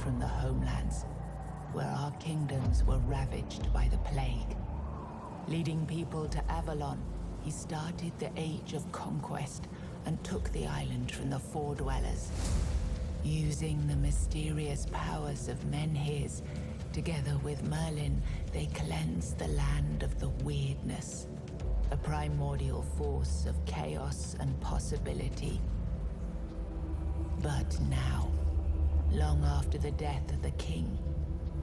from the homelands, where our kingdoms were ravaged by the plague. Leading people to Avalon, he started the Age of Conquest and took the island from the Four-Dwellers. Using the mysterious powers of Menhirs, together with Merlin, they cleansed the land of the Weirdness, a primordial force of chaos and possibility. But now, long after the death of the king,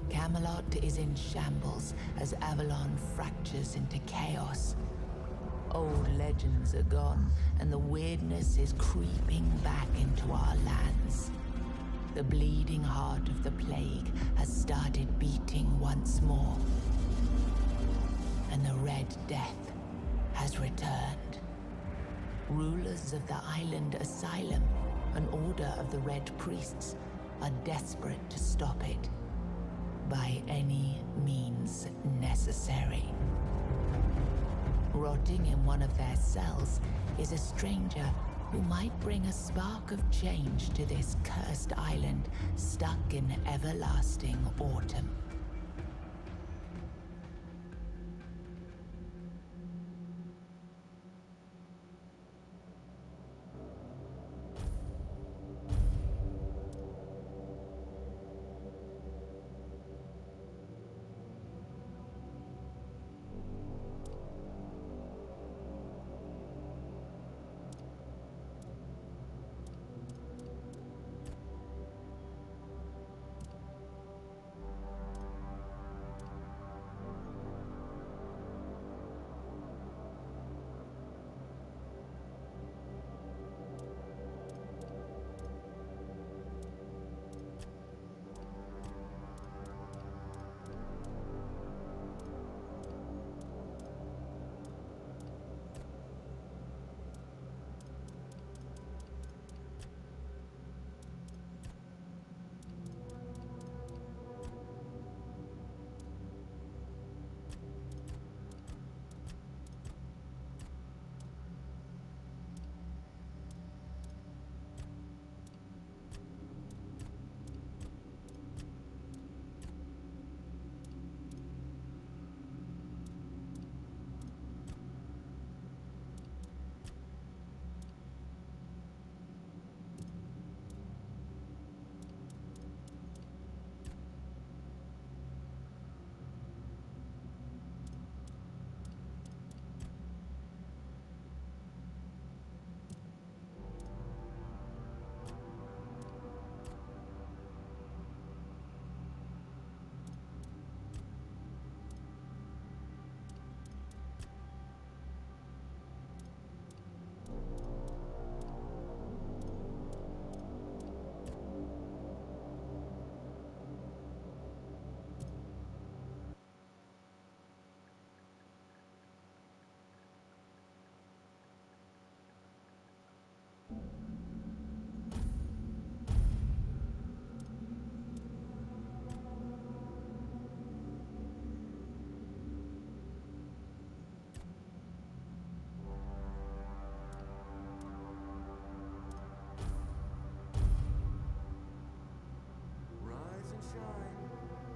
Camelot is in shambles as Avalon fractures into chaos. Old legends are gone, and the Weirdness is creeping back into our lands. The bleeding heart of the plague has started beating once more, and the Red Death has returned. Rulers of the island Asylum, an order of the Red Priests, are desperate to stop it by any means necessary. Rotting in one of their cells is a stranger who might bring a spark of change to this cursed island stuck in everlasting autumn.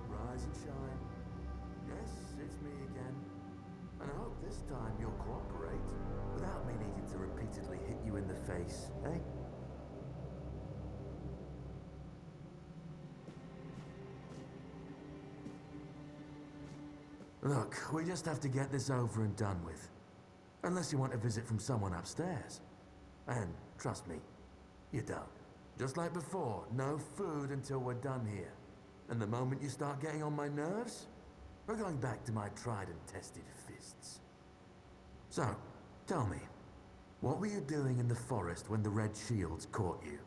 Rise and shine. Yes, it's me again. And I hope this time you'll cooperate without me needing to repeatedly hit you in the face, eh? Look, we just have to get this over and done with. Unless you want a visit from someone upstairs. And trust me, you don't. Just like before, no food until we're done here. And the moment you start getting on my nerves, we're going back to my tried and tested fists. So, tell me, what were you doing in the forest when the Red Shields caught you?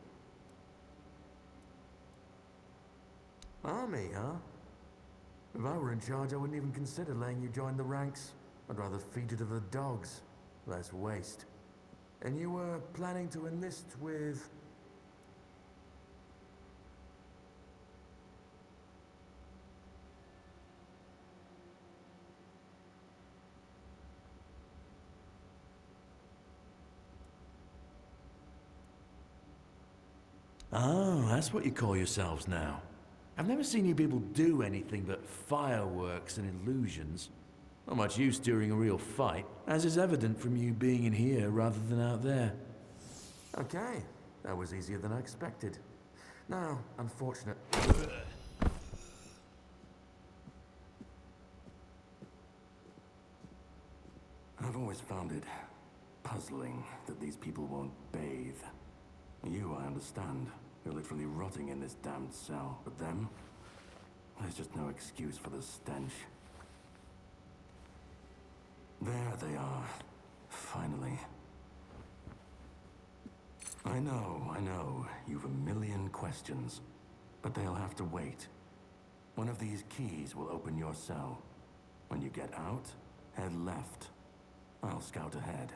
Army, huh? If I were in charge, I wouldn't even consider letting you join the ranks. I'd rather feed you to the dogs. Less waste. And you were planning to enlist with... Oh, that's what you call yourselves now. I've never seen you people do anything but fireworks and illusions. Not much use during a real fight, as is evident from you being in here rather than out there. Okay, that was easier than I expected. Now, unfortunate... I've always found it puzzling that these people won't bathe. You, I understand. You're literally rotting in this damned cell. But them? There's just no excuse for the stench. There they are. Finally. I know. You've a million questions. But they'll have to wait. One of these keys will open your cell. When you get out, head left. I'll scout ahead.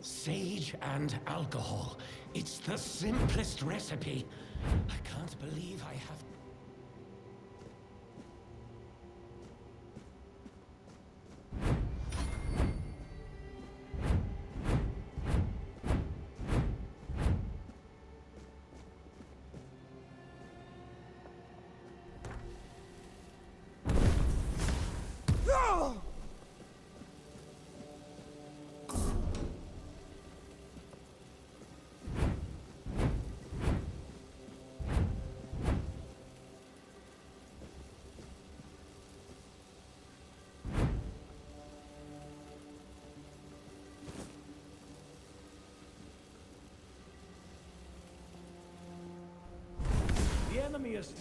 Sage and alcohol. It's the simplest recipe. I can't believe I have... funniest.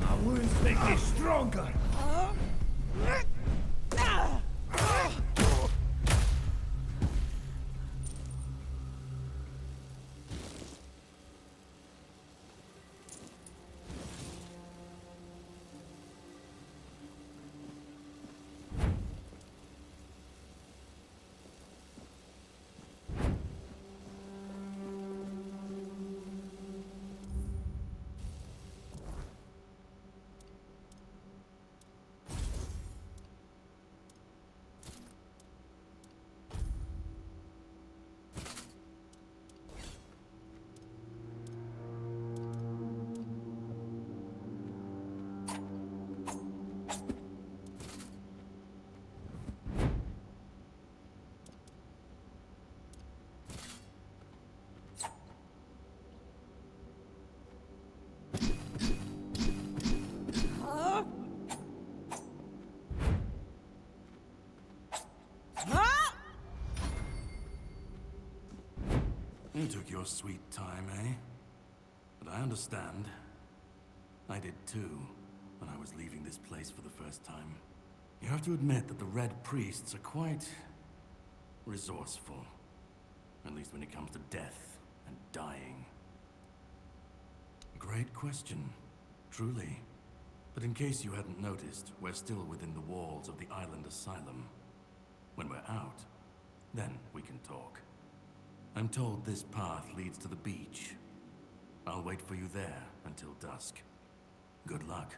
My wounds make me stronger. You took your sweet time, eh? But I understand. I did too, when I was leaving this place for the first time. You have to admit that the Red Priests are quite resourceful. At least when it comes to death and dying. Great question, truly. But in case you hadn't noticed, we're still within the walls of the island asylum. When we're out, then we can talk. I'm told this path leads to the beach. I'll wait for you there until dusk. Good luck.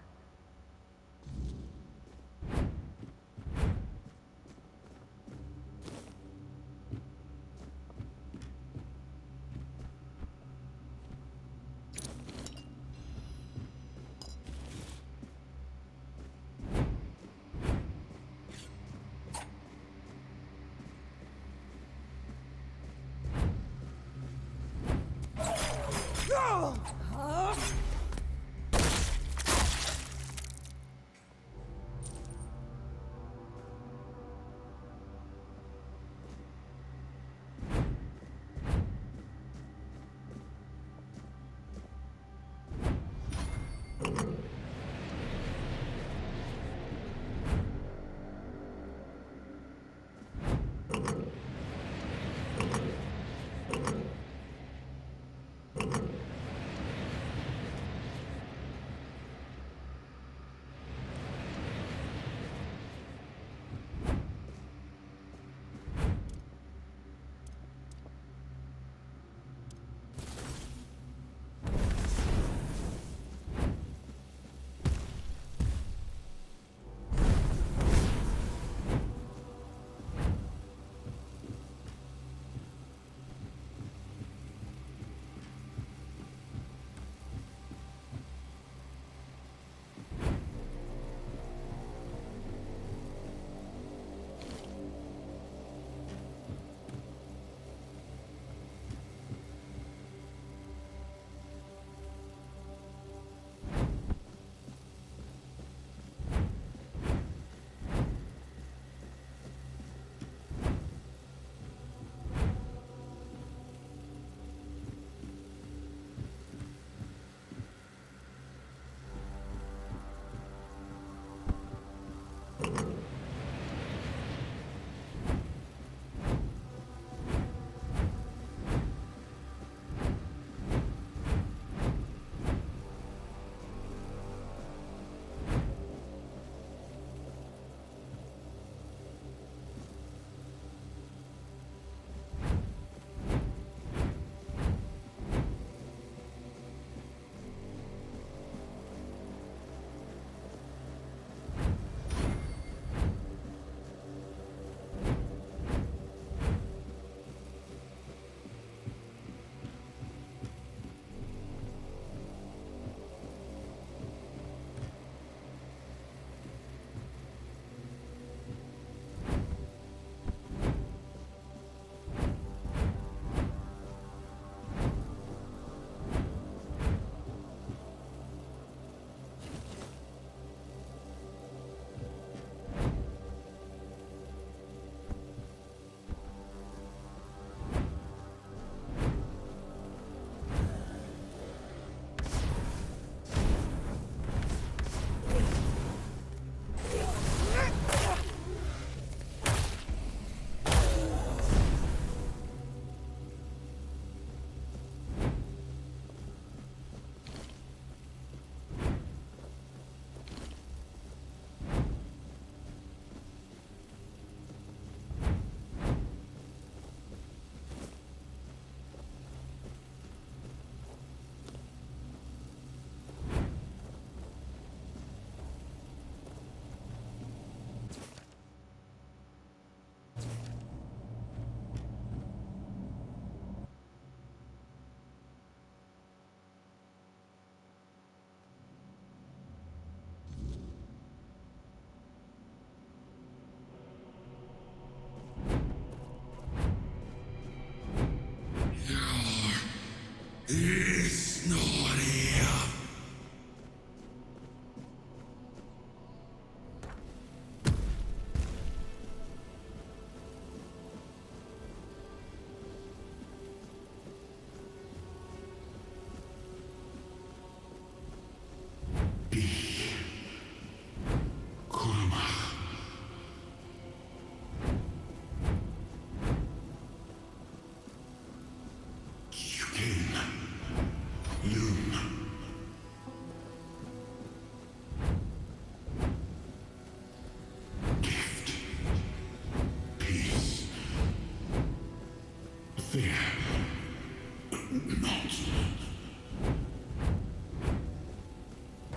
It's not here.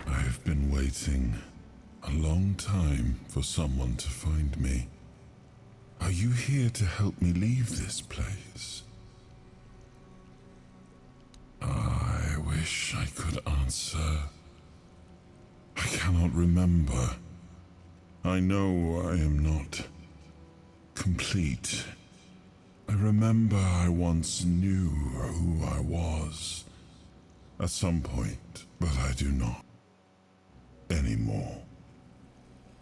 I've been waiting a long time for someone to find me. Are you here to help me leave this place? I wish I could answer. I cannot remember. I know I am not complete. I remember I once knew who I was at some point, but I do not anymore.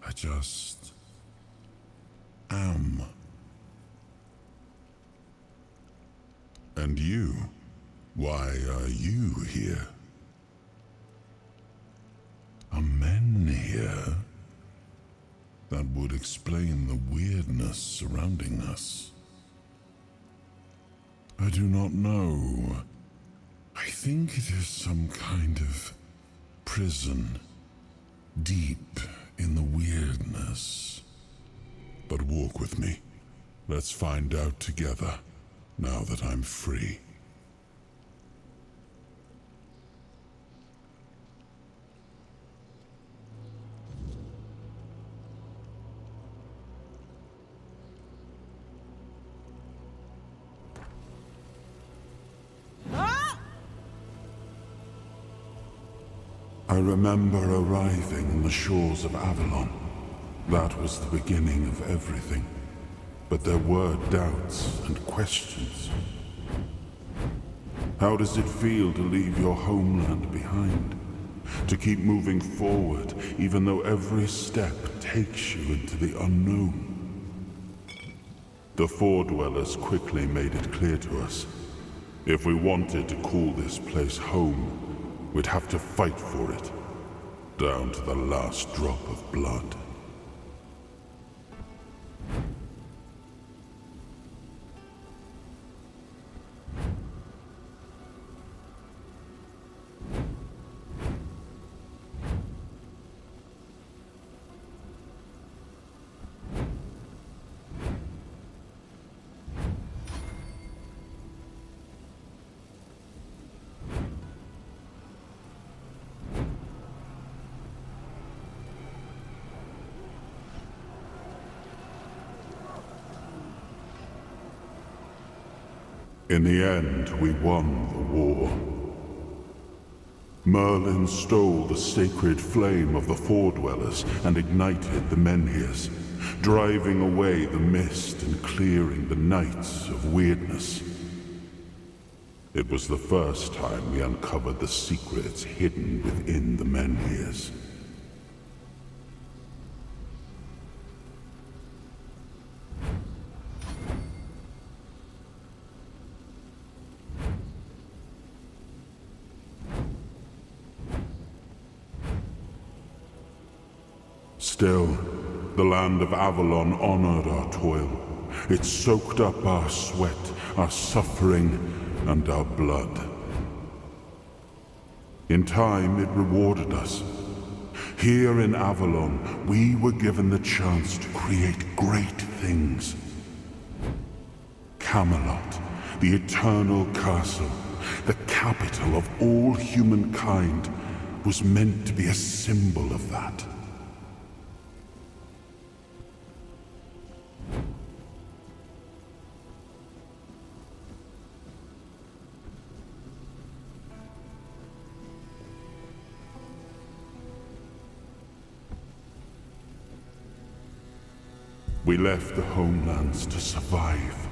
I just am. And you? Why are you here? Are men here? That would explain the weirdness surrounding us. I do not know. I think it is some kind of prison, deep in the weirdness. But walk with me. Let's find out together, now that I'm free. I remember arriving on the shores of Avalon. That was the beginning of everything. But there were doubts and questions. How does it feel to leave your homeland behind? To keep moving forward, even though every step takes you into the unknown? The Four Dwellers quickly made it clear to us. If we wanted to call this place home, we'd have to fight for it, down to the last drop of blood. In the end, we won the war. Merlin stole the sacred flame of the Four Dwellers and ignited the Menhirs, driving away the mist and clearing the nights of weirdness. It was the first time we uncovered the secrets hidden within the Menhirs. Still, the land of Avalon honored our toil. It soaked up our sweat, our suffering, and our blood. In time, it rewarded us. Here in Avalon, we were given the chance to create great things. Camelot, the eternal castle, the capital of all humankind, was meant to be a symbol of that. We left the homelands to survive.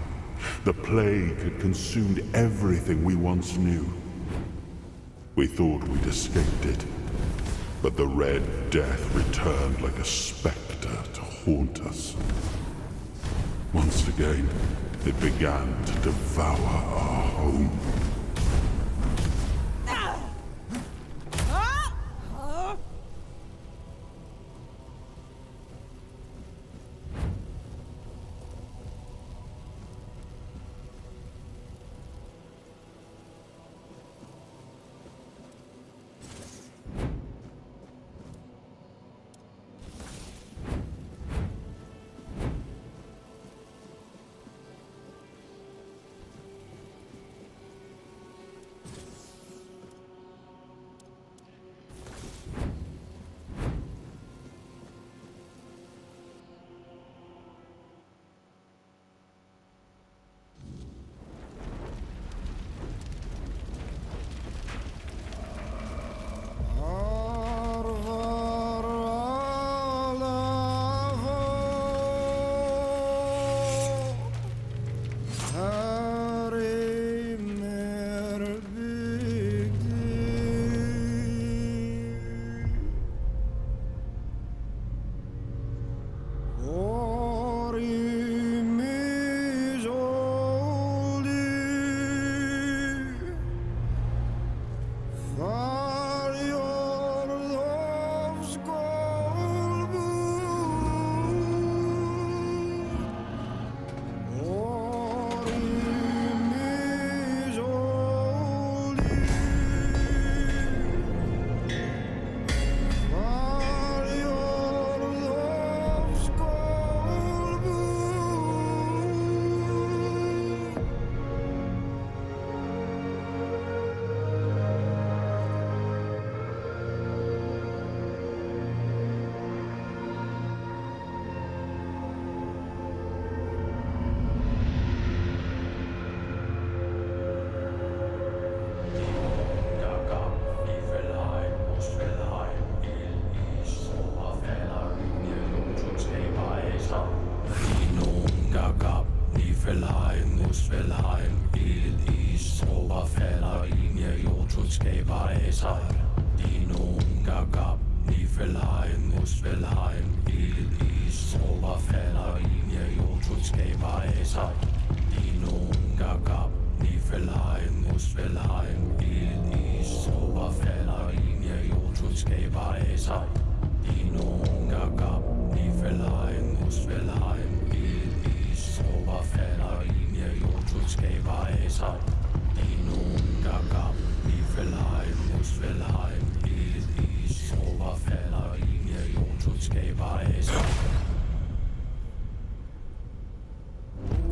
The plague had consumed everything we once knew. We thought we'd escaped it, but the Red Death returned like a specter to haunt us. Once again, it began to devour our home.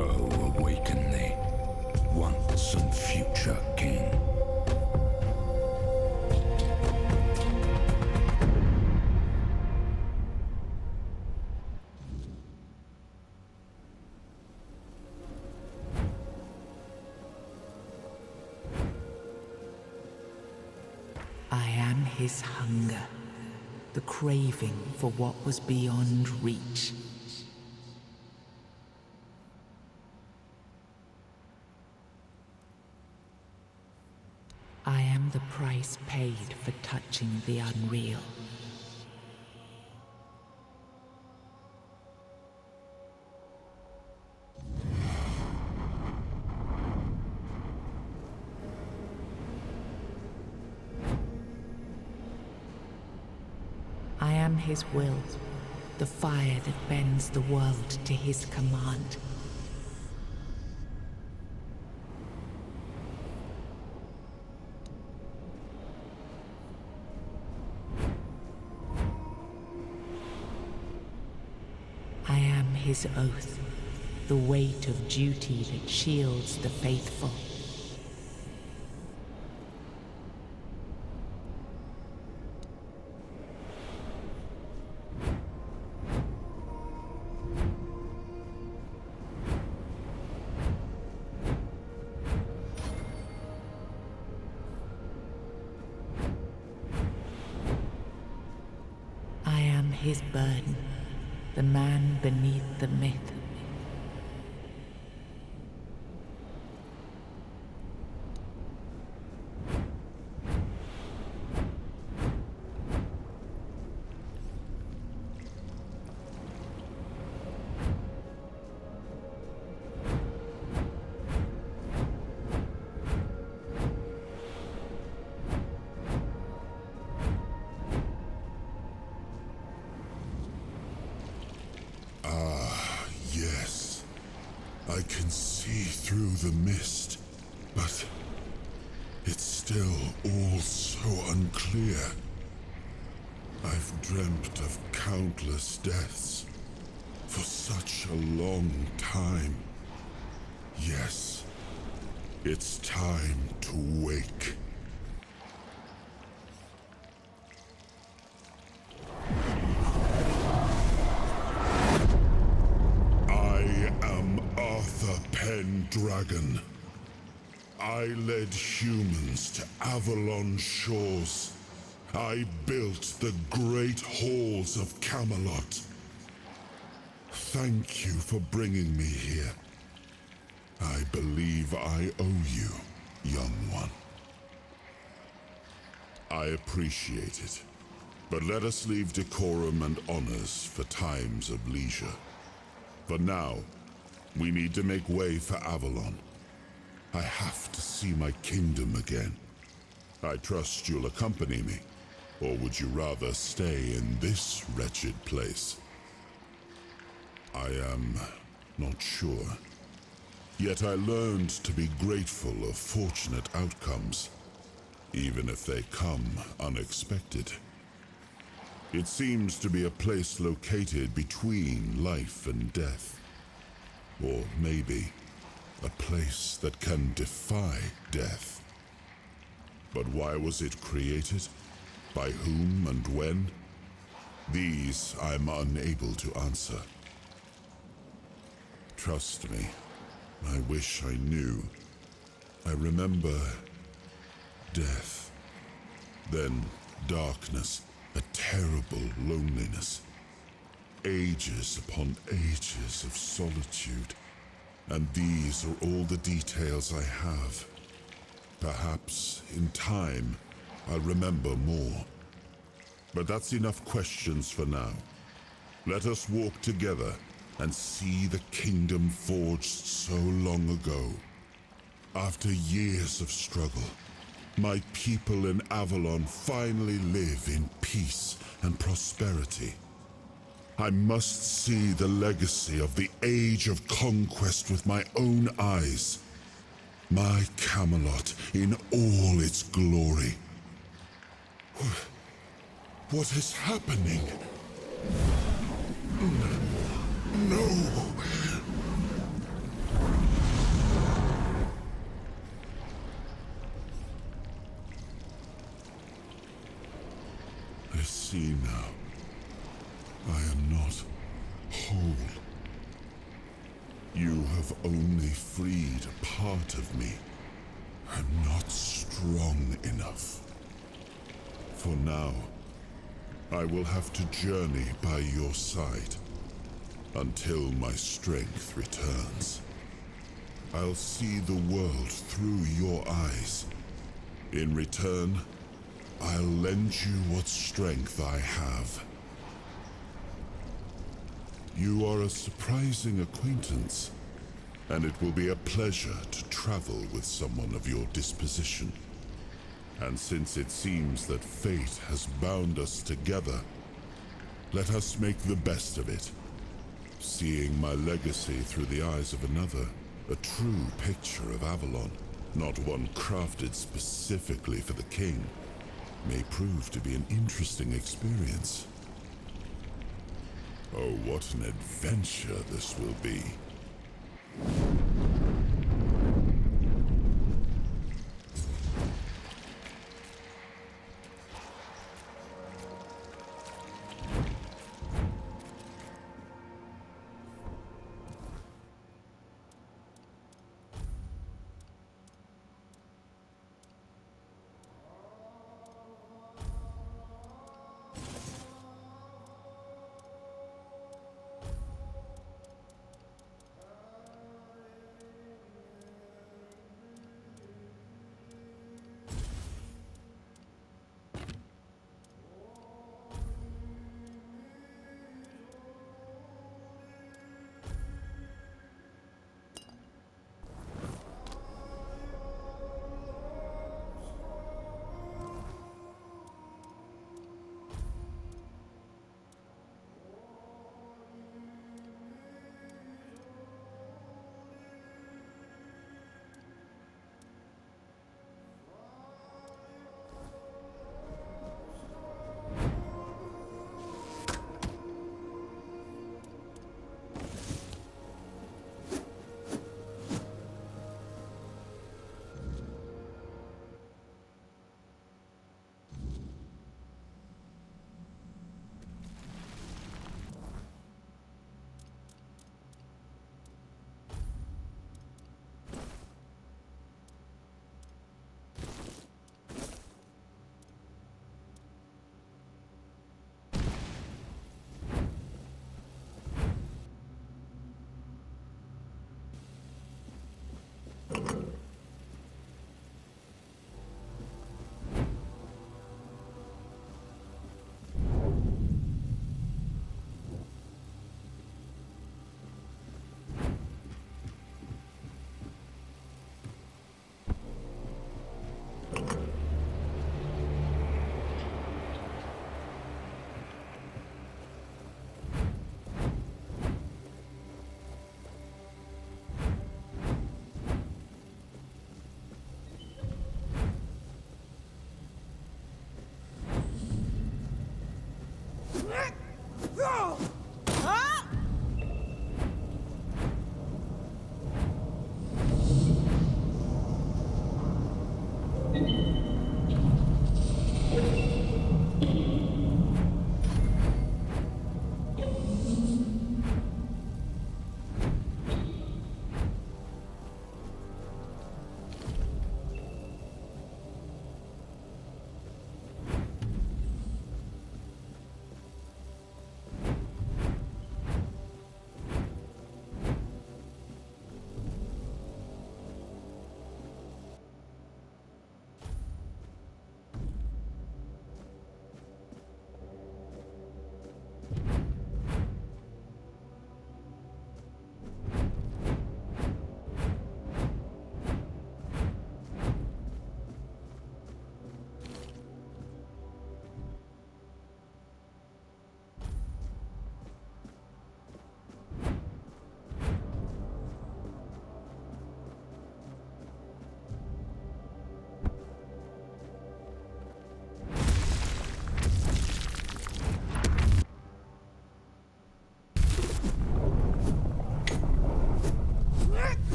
Oh, awaken thee, once and future king. I am his hunger, the craving for what was beyond reach. I am the price paid for touching the unreal. I am his will, the fire that bends the world to his command. I am his oath, the weight of duty that shields the faithful. I am his burden, the man beneath the myth. the mist, but it's still all so unclear. I've dreamt of countless deaths for such a long time. Yes, it's time to wake. I am Arthur Pendragon. I led humans to Avalon shores. I built the great halls of Camelot. Thank you for bringing me here. I believe I owe you, young one. I appreciate it, but let us leave decorum and honors for times of leisure. For now, we need to make way for Avalon. I have to see my kingdom again. I trust you'll accompany me, or would you rather stay in this wretched place? I am not sure. Yet I learned to be grateful of fortunate outcomes, even if they come unexpected. It seems to be a place located between life and death. Or maybe a place that can defy death. But why was it created? By whom and when? These I'm unable to answer. Trust me, I wish I knew. I remember death, then darkness, a terrible loneliness, ages upon ages of solitude, and these are all the details I have. Perhaps, in time, I'll remember more. But that's enough questions for now. Let us walk together and see the kingdom forged so long ago. After years of struggle, my people in Avalon finally live in peace and prosperity. I must see the legacy of the Age of Conquest with my own eyes. My Camelot in all its glory. What is happening? No! I see now. I am not whole. You have only freed a part of me. I'm not strong enough. For now, I will have to journey by your side until my strength returns. I'll see the world through your eyes. In return, I'll lend you what strength I have. You are a surprising acquaintance, and it will be a pleasure to travel with someone of your disposition. And since it seems that fate has bound us together, let us make the best of it. Seeing my legacy through the eyes of another, a true picture of Avalon, not one crafted specifically for the king, may prove to be an interesting experience. Oh, what an adventure this will be.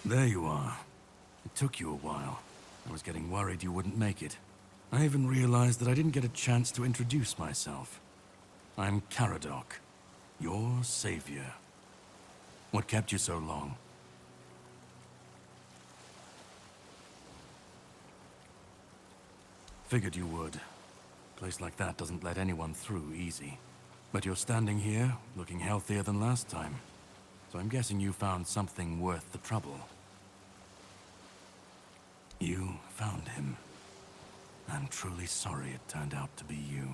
There you are. It took you a while. I was getting worried you wouldn't make it. I even realized that I didn't get a chance to introduce myself. I'm Caradoc, your savior. What kept you so long? Figured you would. A place like that doesn't let anyone through easy. But you're standing here, looking healthier than last time. So I'm guessing you found something worth the trouble. You found him. I'm truly sorry it turned out to be you.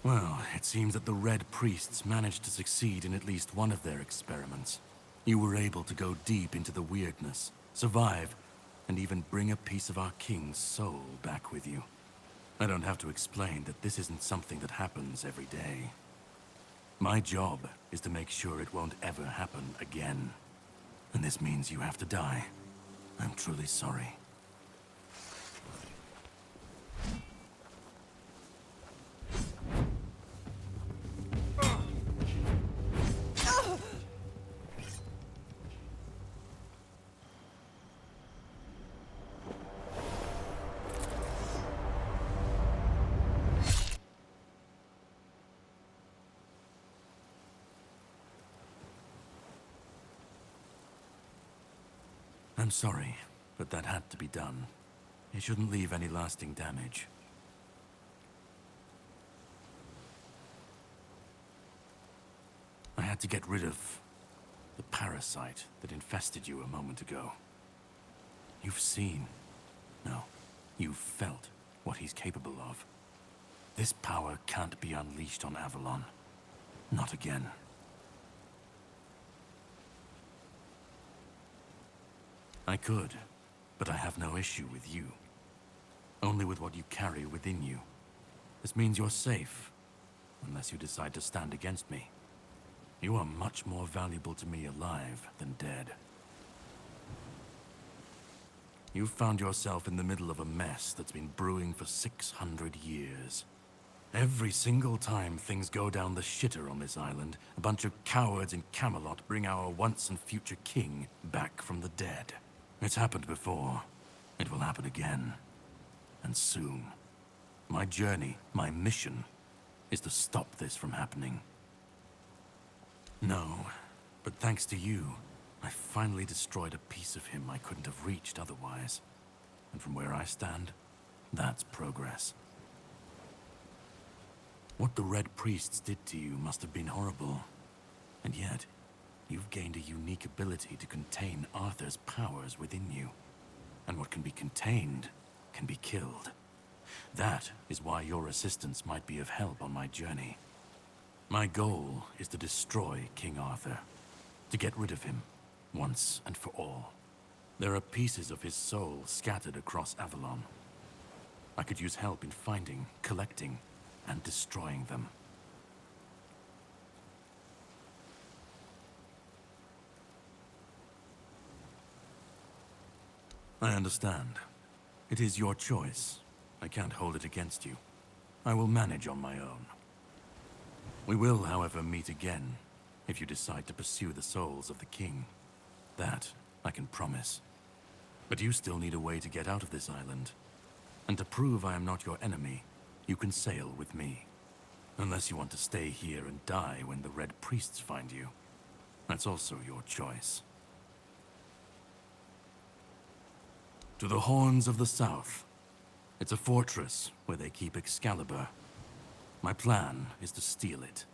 Well, it seems that the Red Priests managed to succeed in at least one of their experiments. You were able to go deep into the weirdness, survive, and even bring a piece of our king's soul back with you. I don't have to explain that this isn't something that happens every day. My job is to make sure it won't ever happen again. And this means you have to die. I'm truly sorry. I'm sorry, but that had to be done. It shouldn't leave any lasting damage. I had to get rid of the parasite that infested you a moment ago. You've seen, no, you've felt what he's capable of. This power can't be unleashed on Avalon. Not again. I could, but I have no issue with you. Only with what you carry within you. This means you're safe, unless you decide to stand against me. You are much more valuable to me alive than dead. You've found yourself in the middle of a mess that's been brewing for 600 years. Every single time things go down the shitter on this island, a bunch of cowards in Camelot bring our once and future king back from the dead. It's happened before. It will happen again. And soon. My journey, my mission, is to stop this from happening. No, but thanks to you, I finally destroyed a piece of him I couldn't have reached otherwise. And from where I stand, that's progress. What the Red Priests did to you must have been horrible. And yet, you've gained a unique ability to contain Arthur's powers within you. And what can be contained can be killed. That is why your assistance might be of help on my journey. My goal is to destroy King Arthur, to get rid of him, once and for all. There are pieces of his soul scattered across Avalon. I could use help in finding, collecting, and destroying them. I understand. It is your choice. I can't hold it against you. I will manage on my own. We will, however, meet again, if you decide to pursue the souls of the king. That, I can promise. But you still need a way to get out of this island. And to prove I am not your enemy, you can sail with me. Unless you want to stay here and die when the Red Priests find you. That's also your choice. To the Horns of the South. It's a fortress where they keep Excalibur. My plan is to steal it.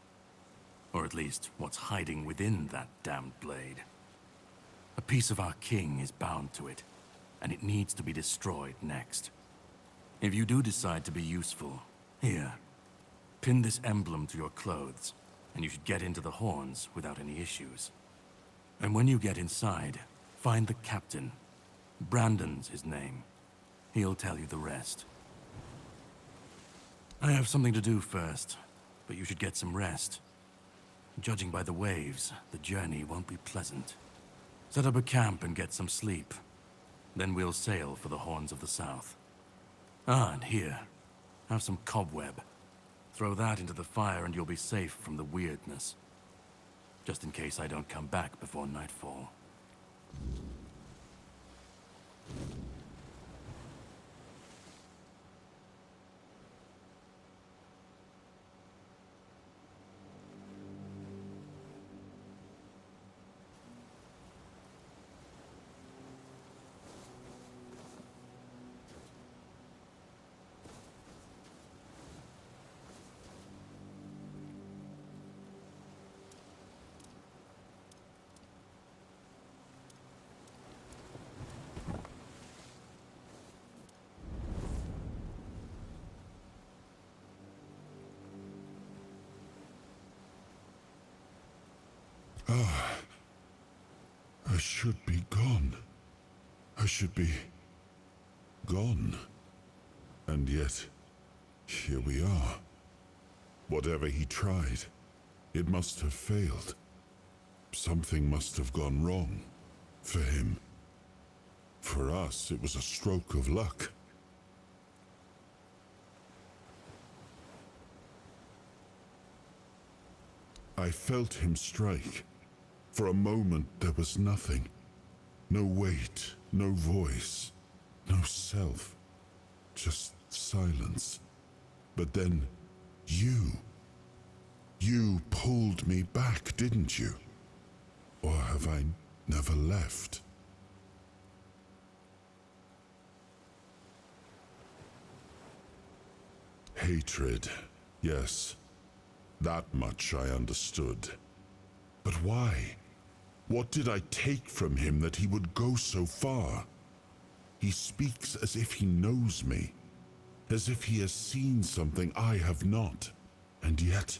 Or at least, what's hiding within that damned blade. A piece of our king is bound to it, and it needs to be destroyed next. If you do decide to be useful, here, pin this emblem to your clothes, and you should get into the Horns without any issues. And when you get inside, find the captain. Brandon's his name. He'll tell you the rest. I have something to do first, but you should get some rest. Judging by the waves, the journey won't be pleasant. Set up a camp and get some sleep. Then we'll sail for the Horns of the South. Ah, and here, have some cobweb. Throw that into the fire and you'll be safe from the weirdness. just in case I don't come back before nightfall. I should be gone. I should be gone. And yet, here we are. Whatever he tried, it must have failed. Something must have gone wrong. For him. For us, it was a stroke of luck. I felt him strike. For a moment, there was nothing. No weight, no voice, no self. Just silence. But then, you pulled me back, didn't you? Or have I never left? Hatred, yes. That much I understood. But why? What did I take from him that he would go so far? He speaks as if he knows me, as if he has seen something I have not. And yet,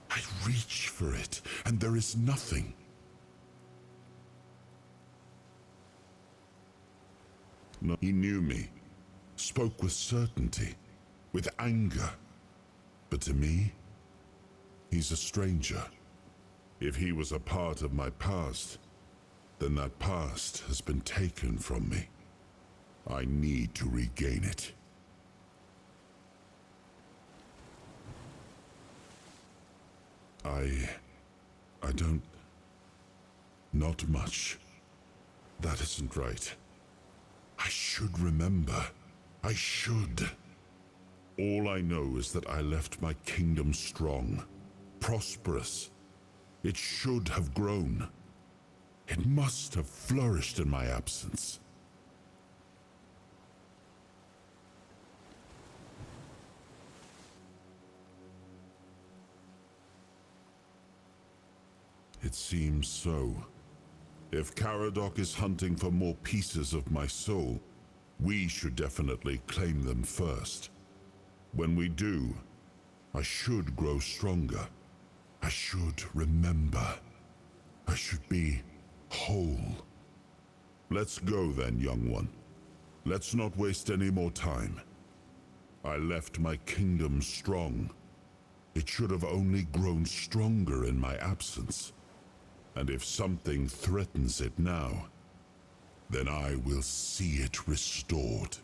I reach for it, and there is nothing. No, he knew me, spoke with certainty, with anger. But to me, he's a stranger. If he was a part of my past, then that past has been taken from me. I need to regain it. I don't... Not much. That isn't right. I should remember. I should. All I know is that I left my kingdom strong, prosperous. It should have grown. It must have flourished in my absence. It seems so. If Caradoc is hunting for more pieces of my soul, we should definitely claim them first. When we do, I should grow stronger. I should remember. I should be whole. Let's go then, young one. Let's not waste any more time. I left my kingdom strong. It should have only grown stronger in my absence. And if something threatens it now, then I will see it restored.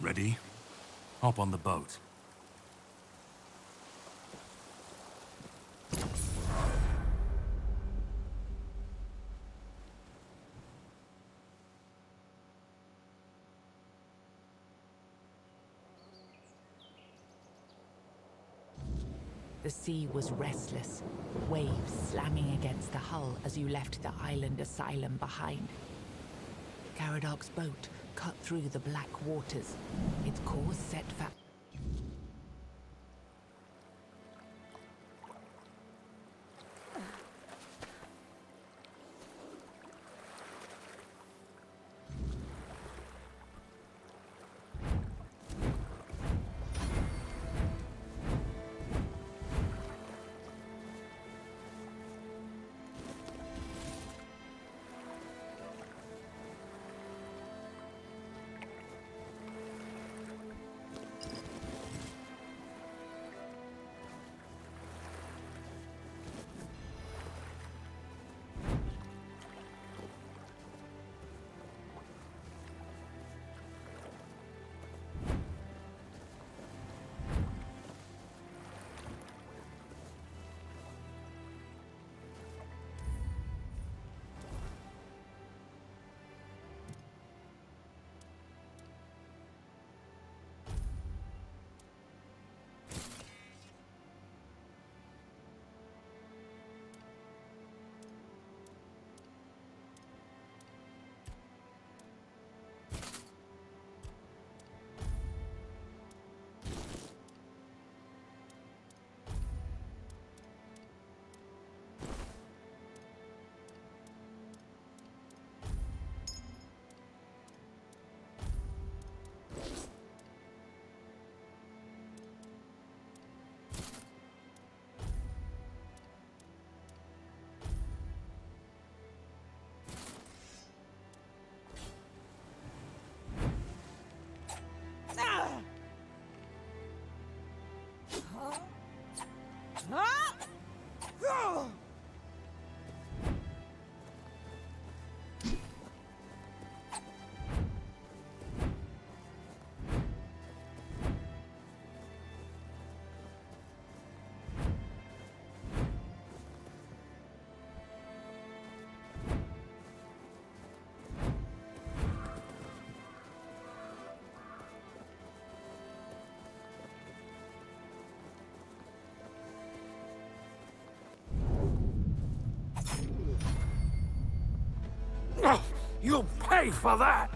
Ready? Hop on the boat. The sea was restless, waves slamming against the hull as you left the island asylum behind. Caradoc's boat cut through the black waters, its course set for... You'll pay for that!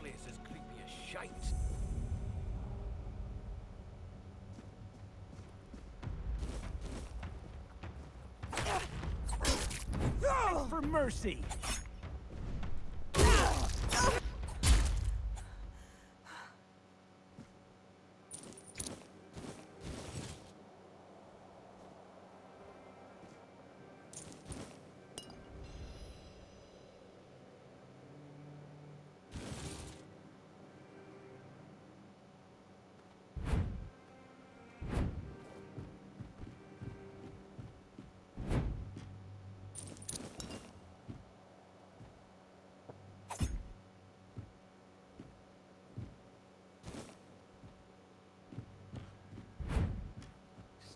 place is creepy as shite. Beg for mercy!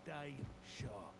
Stay sharp.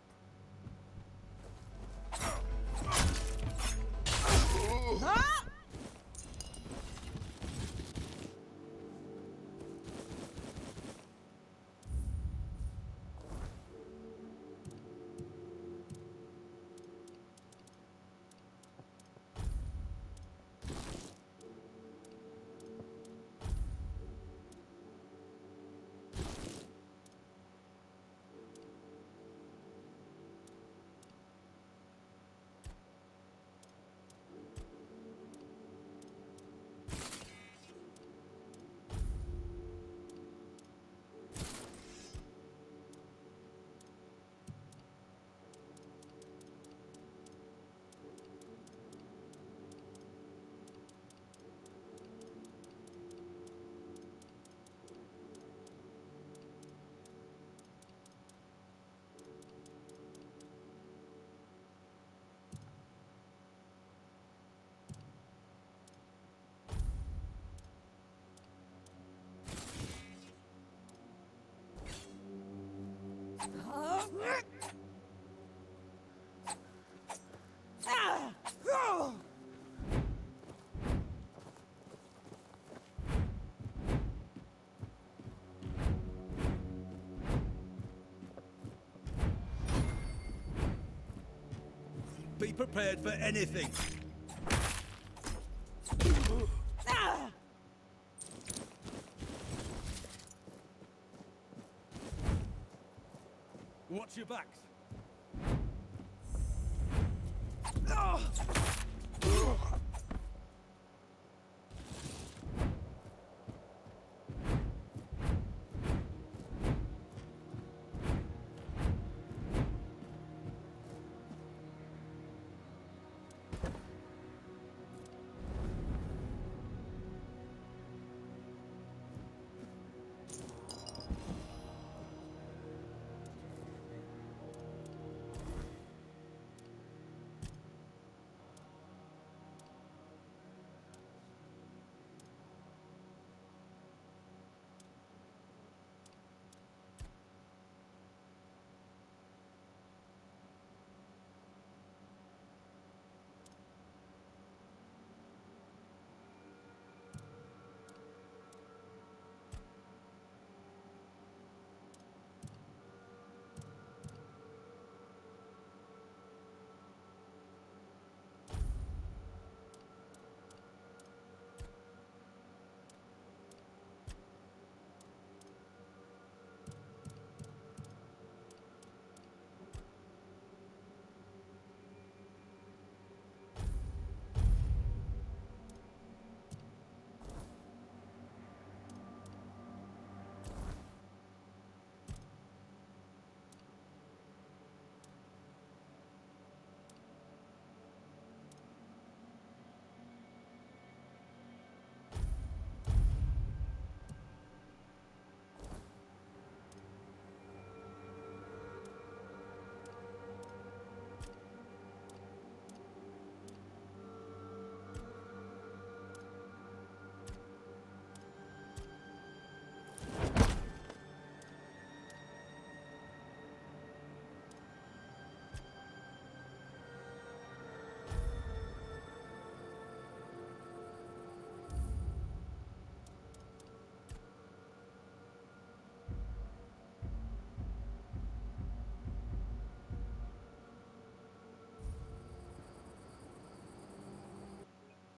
Be prepared for anything. Watch your backs.